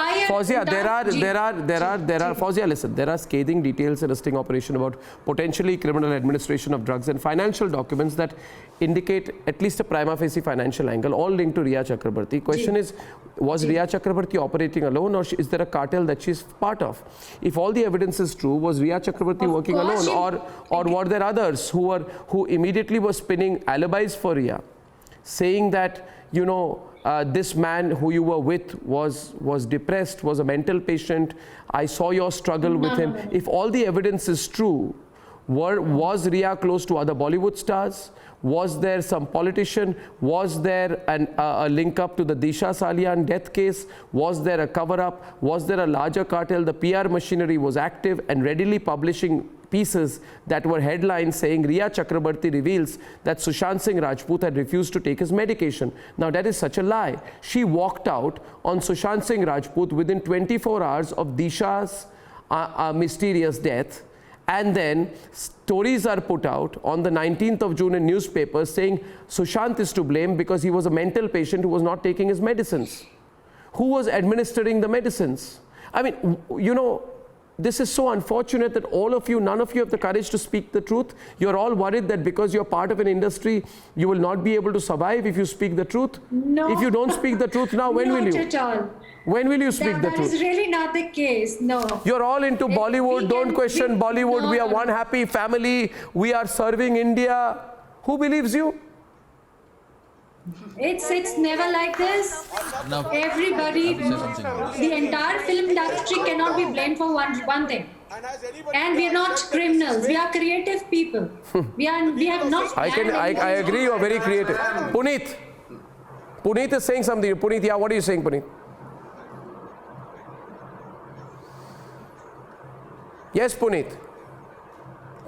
Fawzia, listen, there are scathing details in a sting operation about potentially criminal administration of drugs and financial documents that indicate at least a prima facie financial angle, all linked to Riya Chakrabarti. Question is, was Riya Chakrabarti operating alone, or is there a cartel that she's part of? If all the evidence is true, was Riya Chakrabarti working alone, or were there others who immediately were spinning alibis for Riya, saying that, this man who you were with was depressed, was a mental patient, I saw your struggle with him. If all the evidence is true, was Riya close to other Bollywood stars? Was there some politician? Was there a link up to the Disha Salian death case? Was there a cover-up? Was there a larger cartel? The PR machinery was active and readily publishing pieces that were headlines saying Riya Chakrabarti reveals that Sushant Singh Rajput had refused to take his medication. Now that is such a lie. She walked out on Sushant Singh Rajput within 24 hours of Disha's mysterious death. And then stories are put out on the 19th of June in newspapers saying Sushant is to blame because he was a mental patient who was not taking his medicines. Who was administering the medicines? I mean, this is so unfortunate that none of you have the courage to speak the truth. You're all worried that because you're part of an industry, you will not be able to survive if you speak the truth. No. If you don't speak the truth now, when will you? Not at all. When will you speak the truth? That is really not the case, no. You're all into Bollywood, don't question Bollywood. No, we are one happy family, we are serving India. Who believes you? It's never like this. Everybody, the entire film industry cannot be blamed for one thing. And we are not criminals. We are creative people. We have not. I agree. You are very creative. Puneet is saying something. Puneet, yeah, what are you saying, Puneet? Yes, Puneet.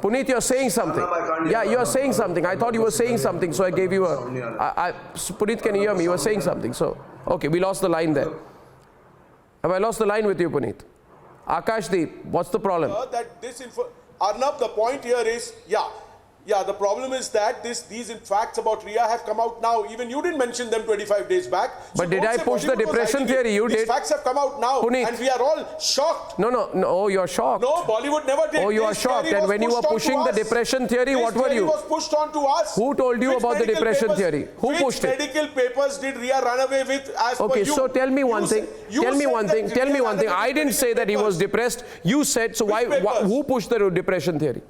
Puneet, you're saying something. Yeah, you're saying something. I thought you were saying something, so I gave you a... Puneet, can you hear me? You were saying something. So, okay, we lost the line there. Have I lost the line with you, Puneet? Akashdeep, what's the problem? Arnab, the point here is, the problem is that these facts about Rhea have come out now. Even you didn't mention them 25 days back. But did I push the depression theory? You did. These facts have come out now. Puneet. And we are all shocked. No, you're shocked. No, Bollywood never did. Oh, you are shocked. And when you were pushing the depression theory, what were you? Was pushed on to us. Who told you about the depression theory? Who pushed it? Which medical papers did Rhea run away with as per you? Okay, so tell me one thing. Tell me one thing. I didn't say that he was depressed. You said, so who pushed the depression theory?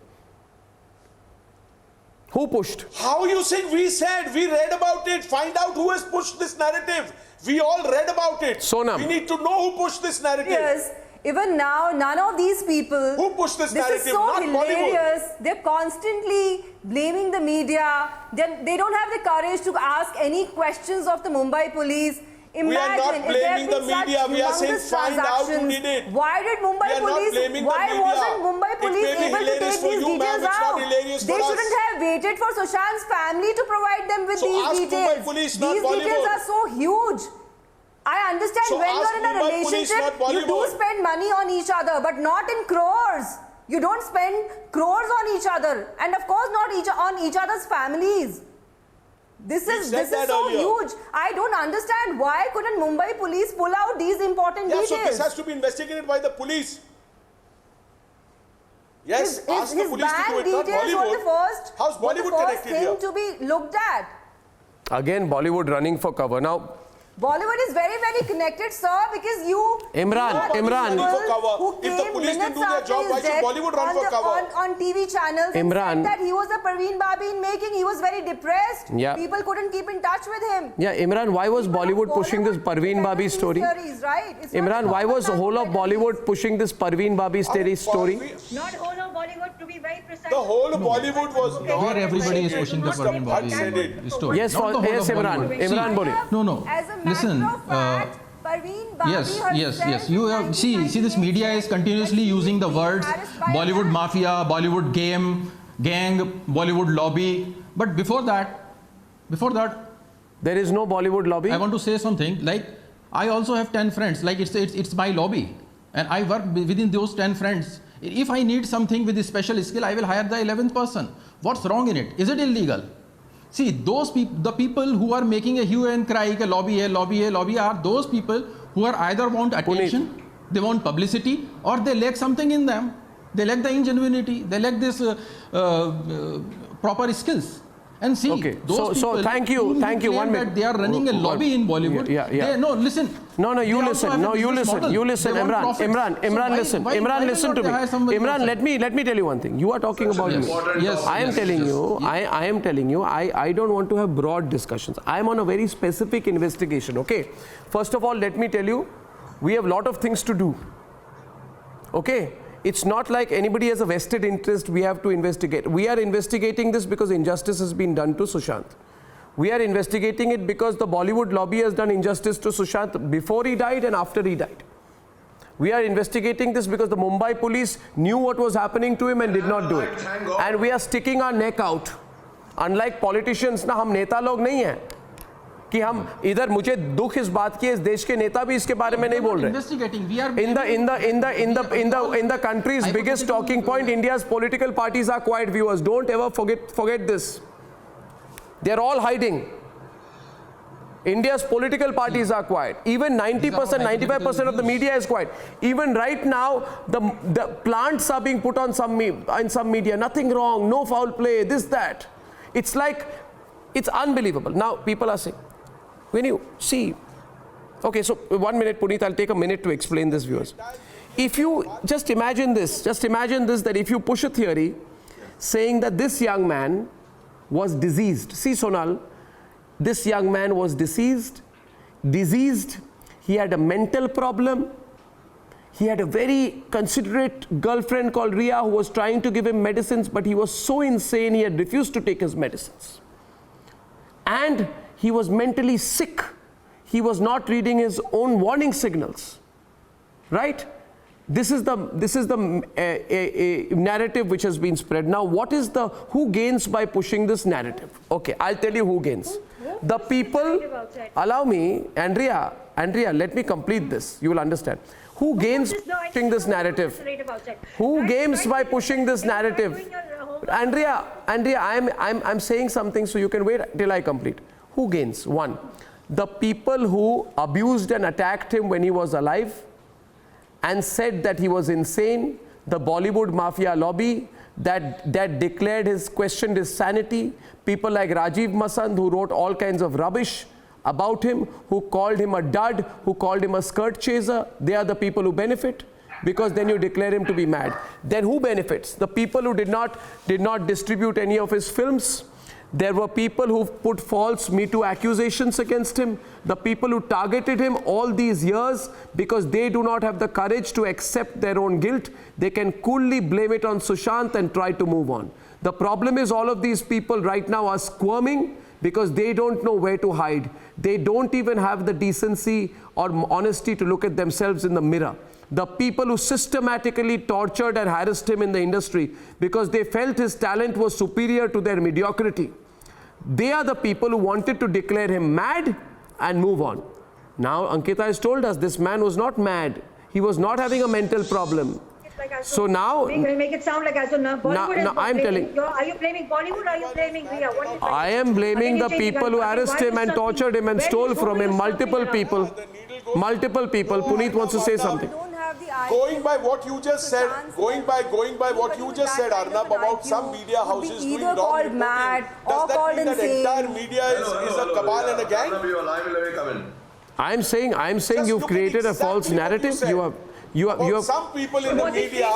Who pushed? How you saying we said? We read about it. Find out who has pushed this narrative. We all read about it. Sonam. We need to know who pushed this narrative. Yes. Even now, none of these people... Who pushed this narrative? This is so hilarious. They're constantly blaming the media. They don't have the courage to ask any questions of the Mumbai police. Imagine we are not blaming the media. We are saying find out who did it. Why did Mumbai police? Why wasn't Mumbai police able to take these details out? They shouldn't have waited for Sushant's family to provide them with these details. These details are so huge. I understand when you're in a relationship, you do spend money on each other, but not in crores. You don't spend crores on each other, and of course not on each other's families. This is so huge. I don't understand why couldn't Mumbai police pull out these important details. So this has to be investigated by the police. Yes, ask the police to do it, not Bollywood. How's Bollywood connected here? To be looked at. Again, Bollywood running for cover. Now, Bollywood is very, very connected, sir, because you... Imran. Who if the police didn't do their job, why should Bollywood run for cover? On TV channels, Imran. said that he was a Parveen Babi in making. He was very depressed. Yeah. People couldn't keep in touch with him. Yeah, Imran, why was Bollywood pushing this Parveen Babi story? Theories, right? Imran, why was the whole of Bollywood pushing this Parveen Babi story? Not whole of Bollywood, to be very precise. The whole of Bollywood was not. Where everybody is pushing the Parveen Babi story. Yes, Imran. Imran, boli. No. Listen. Yes. You have, see this media is continuously using the words Bollywood mafia, Bollywood gang, Bollywood lobby. But before that, there is no Bollywood lobby. I want to say something. Like, I also have 10 friends. Like, it's my lobby, and I work within those 10 friends. If I need something with a special skill, I will hire the 11th person. What's wrong in it? Is it illegal? See, the people who are making a hue and cry, lobby are those people who are either want attention, they want publicity, or they lack something in them. They lack the ingenuity, they lack this proper skills. And see, those people thank you. 1 minute. They are running a lobby in Bollywood. Listen. You listen, Imran, listen. Imran, listen to me. Imran, let me tell you one thing. You are talking about me. Yes. I am telling you, I don't want to have broad discussions. I am on a very specific investigation, okay? First of all, let me tell you, we have a lot of things to do, okay? It's not like anybody has a vested interest we have to investigate. We are investigating this because injustice has been done to Sushant. We are investigating it because the Bollywood lobby has done injustice to Sushant before he died and after he died. We are investigating this because the Mumbai police knew what was happening to him and did not do it. And we are sticking our neck out. Unlike politicians, na hum neta log nahi hai. कि हम इधर मुझे दुख इस बात की इस देश के नेता भी इसके बारे में नहीं बोल रहे in the country's biggest talking point, India's political parties are quiet. Viewers, don't ever forget this. They are all hiding. India's political parties are quiet. Even 90%, 95% of the media is quiet. Even right now, the plants are being put on in some media. Nothing wrong, no foul play, this, that. It's like, it's unbelievable. Now, people are saying, when you see, okay, so 1 minute, Puneet, I'll take a minute to explain this, viewers. If you just imagine this, that if you push a theory saying that this young man was diseased. See, Sonal, this young man was diseased. He had a mental problem. He had a very considerate girlfriend called Ria who was trying to give him medicines, but he was so insane he had refused to take his medicines. And he was mentally sick. He was not reading his own warning signals. Right? This is the narrative which has been spread. Now, who gains by pushing this narrative? Okay, I'll tell you who gains. The people, allow me, Andrea, let me complete this. You will understand. Who gains by pushing this narrative? Who gains by pushing this narrative? Andrea, I'm saying something, so you can wait till I complete. Who gains? One, the people who abused and attacked him when he was alive and said that he was insane, the Bollywood mafia lobby that questioned his sanity, people like Rajiv Masand who wrote all kinds of rubbish about him, who called him a dud, who called him a skirt chaser, they are the people who benefit, because then you declare him to be mad. Then who benefits? The people who did not distribute any of his films. There were people who put false Me Too accusations against him, the people who targeted him all these years because they do not have the courage to accept their own guilt. They can coolly blame it on Sushant and try to move on. The problem is all of these people right now are squirming because they don't know where to hide. They don't even have the decency or honesty to look at themselves in the mirror. The people who systematically tortured and harassed him in the industry because they felt his talent was superior to their mediocrity, they are the people who wanted to declare him mad and move on. Now Ankita has told us this man was not mad. He was not having a mental problem. So now, make it sound like as though Bollywood I'm telling. Are you blaming Bollywood or are you blaming Ria? I am blaming the people who harassed him and tortured him and stole from him. Multiple people. Puneet wants to say something. Going by what you just said, Arnab, about some media houses doing wrong reporting, does that mean that entire media is a cabal and a gang? I'm saying you've created a false narrative. You have some people in the media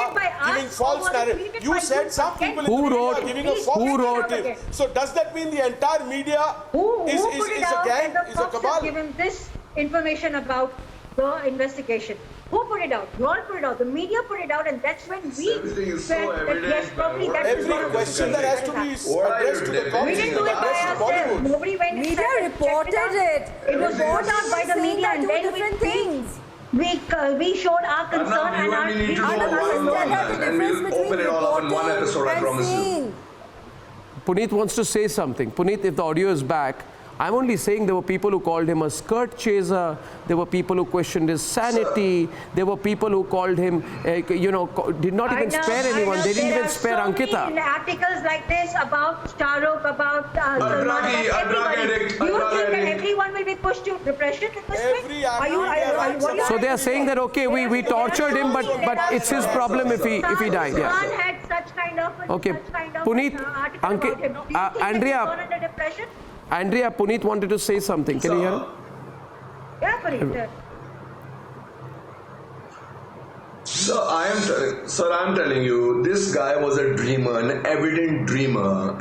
giving false narrative. You said some people in the media are giving a false narrative. So does that mean the entire media is a gang, is a cabal? Given this information about the investigation. Who put it out? You all put it out. The media put it out, and that's when we felt that yes, probably that is every question that has to be addressed to the public. We didn't do it by ourselves. Nobody went media reported it. It was brought out by the media, and then we showed our concern and our we need to know one, and we'll open it all up in one episode, I promise you. Puneet wants to say something. Puneet, if the audio is back, I'm only saying there were people who called him a skirt chaser. There were people who questioned his sanity. There were people who called him, did not even spare anyone. They didn't even spare Ankita. There are articles like this about Shahrukh, about Salman, everybody. Do you think that everyone will be pushed to depression at this point? So they are saying that okay, we tortured him, but it's his problem if he died. Yeah. Salman had such kind of okay, Puneet, Andrea, Puneet wanted to say something. Can you hear him? Yeah, Puneet. So I'm telling you, this guy was a dreamer, an evident dreamer,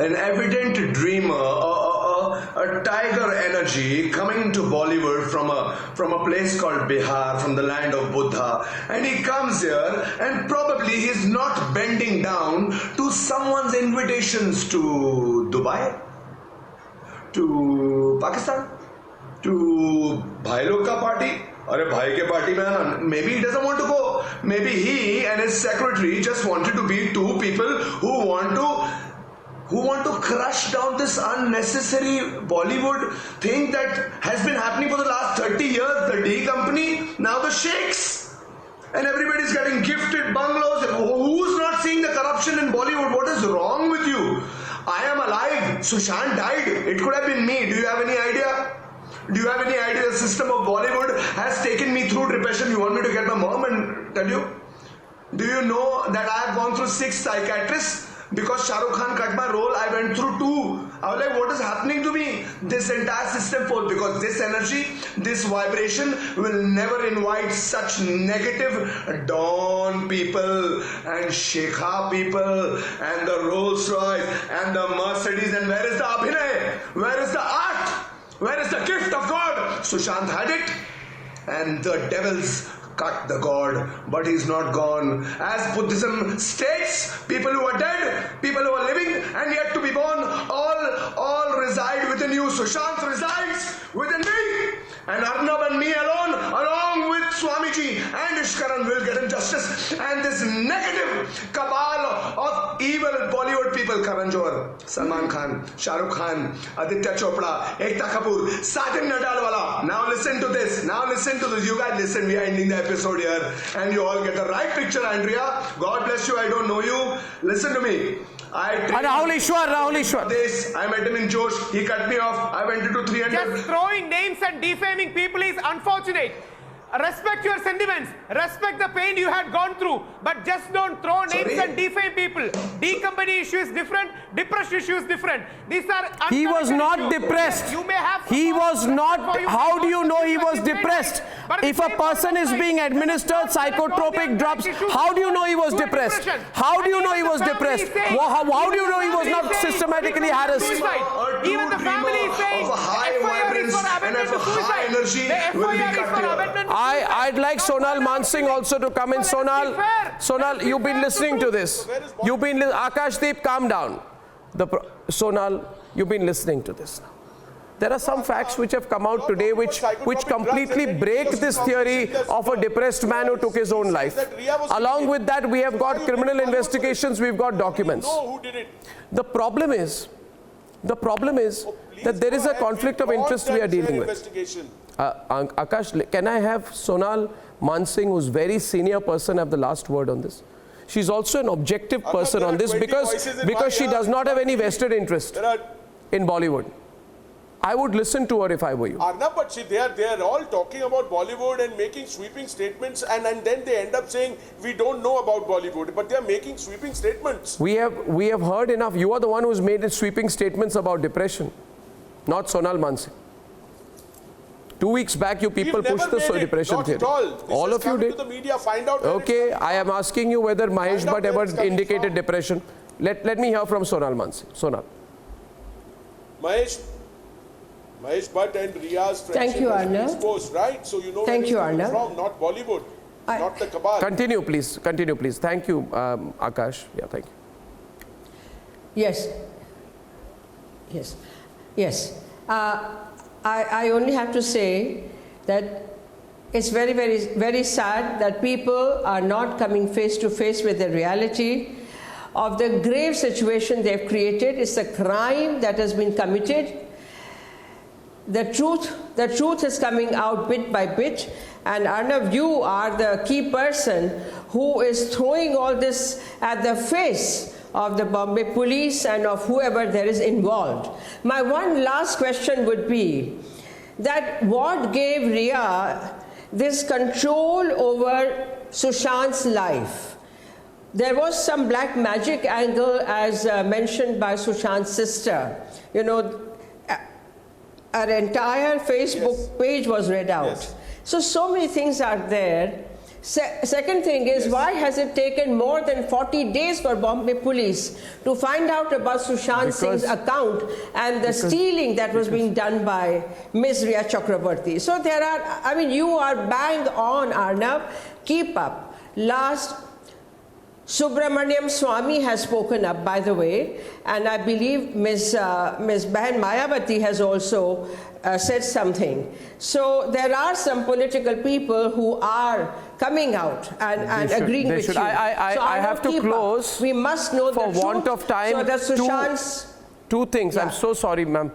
a tiger energy coming into Bollywood from a place called Bihar, from the land of Buddha, and he comes here and probably he's not bending down to someone's invitations to Dubai, to Pakistan, to Bhai Log ka party. Arey bhai ke party mein aana. Maybe he doesn't want to go. Maybe he and his secretary just wanted to be two people who want to crush down this unnecessary Bollywood thing that has been happening for the last 30 years. The D company, now the sheikhs. And everybody's getting gifted bungalows. Who's not seeing the corruption in Bollywood? What is wrong with you? I am alive. Sushant died. It could have been me. Do you have any idea? Do you have any idea the system of Bollywood has taken me through depression? You want me to get my mom and tell you? Do you know that I have gone through 6 psychiatrists? Because Shah Rukh Khan cut my role, I went through 2. I was like, what is happening to me? This entire system falls because this energy, this vibration will never invite such negative Dawn people and Shekha people and the Rolls Royce and the Mercedes. And where is the Abhinay? Where is the art? Where is the gift of God? Sushant had it, and the devils cut the god, but he's not gone. As Buddhism states, people who are dead, people who are living and yet to be born, all reside within you. Sushant resides within me, and Arnab and me along with Swamiji and Ishkaran will get him justice. And this negative cabal of evil Bollywood people, Karan Johar, Salman Khan, Shah Rukh Khan, Aditya Chopra, Ekta Kapoor, Sajid Nadalwala. Now listen to this. You guys listen. We are ending the episode here, and you all get the right picture, Andrea. God bless you. I don't know you. Listen to me. Rahul Ishwar. This, I met him in Josh. He cut me off. I went into 300. Just throwing names and defaming people is unfortunate. Respect your sentiments. Respect the pain you had gone through. But just don't throw names and defame people. D-company issue is different. Depression issue is different. These are He was not depressed. You may have he was not. How do you know he was depressed? If a person is being administered psychotropic drugs, how do you know he was depressed? How do you know he was depressed? How do you know he was not systematically harassed? Even the family is saying FIR is for abandonment to suicide. The FIR is for abandonment. I'd like Sonal Mansingh also to come in. Sonal, you've been listening to this. Akashdeep, calm down. Sonal, you've been listening to this. There are some facts which have come out today which completely break this theory of a depressed man who took his own life. Along with that, we have got criminal investigations, we've got documents. The problem is that there is a conflict of interest we are dealing with. Akash, can I have Sonal Mansingh, who's very senior person, have the last word on this? She's also an objective person on this because she does not have any vested interest in Bollywood. I would listen to her if I were you. Arnab, but see, they are all talking about Bollywood and making sweeping statements, and then they end up saying we don't know about Bollywood, but they are making sweeping statements. We have heard enough. You are the one who's made sweeping statements about depression, not Sonal Mansingh. 2 weeks back, you people pushed the depression theory. All of you did. To the media, find out. Okay, I am asking you whether Mahesh Bhatt ever indicated depression. Let me hear from Sonal Mansingh. Sonal. Mahesh Bhatt and Ria's friendship has been exposed, right? So you know where it's coming from, not Bollywood, not the cabal. Continue, please. Thank you, Akash. Yeah, thank you. Yes. I only have to say that it's very, very, very sad that people are not coming face to face with the reality of the grave situation they've created. It's a crime that has been committed. The truth is coming out bit by bit, and Arnab, you are the key person who is throwing all this at the face of the Bombay police and of whoever there is involved. My one last question would be that what gave Ria this control over Sushant's life? There was some black magic angle, as mentioned by Sushant's sister. You know, our entire Facebook page was read out. So many things are there. Second thing is, why has it taken more than 40 days for Bombay police to find out about Sushant Singh's account and the stealing that was being done by Ms. Ria Chakrabarti? So there are, you are bang on, Arnab. Keep up. Last, Subramaniam Swamy has spoken up, by the way, and I believe Ms. Bahan Mayawati has also said something. So there are some political people who are coming out and agreeing with you. I have to close. We must know for the truth, want of time. So that Sushant's two things. I'm so sorry, ma'am.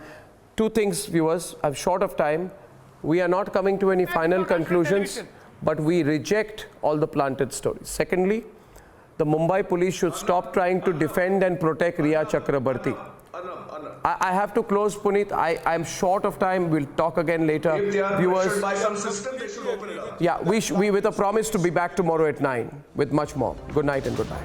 Two things, viewers. I'm short of time. We are not coming to any final conclusions, but we reject all the planted stories. Secondly, the Mumbai police should stop trying to defend and protect Ria Chakrabarti. I have to close, Puneet. I'm short of time. We'll talk again later. If they are Viewers, pressured by some system, they should open it up. Yeah, we with a promise to be back tomorrow at 9 with much more. Good night and goodbye.